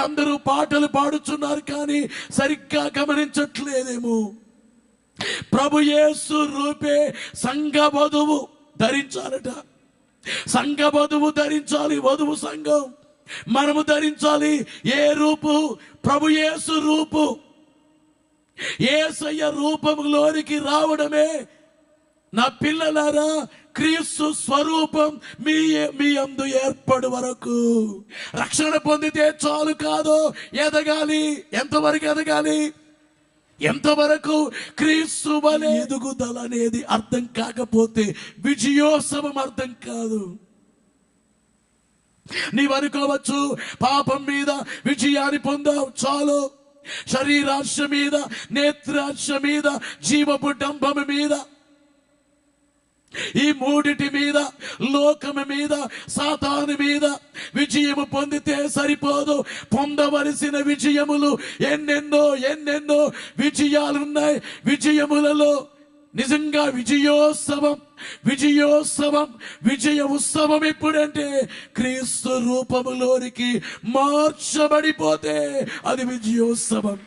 అందరూ పాటలు పాడుచున్నారు కానీ సరిగ్గా గమనించట్లేదేమో. ప్రభు యేసు రూపే సంఘ వధువు ధరించాలట. సంఘ వధువు ధరించాలి. వధువు సంఘం మనము ధరించాలి. ఏ రూపు? ప్రభు యేసు రూపు. యేసయ్య రూపంలోనికి రావడమే నా పిల్లలారా క్రీస్తు స్వరూపం మీ యందు ఏర్పడు వరకు. రక్షణ పొందితే చాలు కాదు, ఎదగాలి. ఎంతవరకు ఎదగాలి? ఎంతవరకు? క్రీస్తు వలె ఎదుగుదల అనేది అర్థం కాకపోతే విజయోత్సవం అర్థం కాదు. నీవు అనుకోవచ్చు పాపం మీద విజయాన్ని పొందావు చాలు, శరీరాశ మీద, నేత్రాశ మీద, జీవపు డంబము మీద, ఈ మూడిటి మీద, లోకము మీద, సాతాను మీద విజయము పొందితే సరిపోదు. పొందవలసిన విజయములు ఎన్నెన్నో ఎన్నెన్నో విజయాలున్నాయి. విజయములలో నిజంగా విజయోత్సవం విజయ ఉత్సవం ఎప్పుడంటే క్రీస్తు రూపములోనికి మార్చబడిపోతే అది విజయోత్సవం.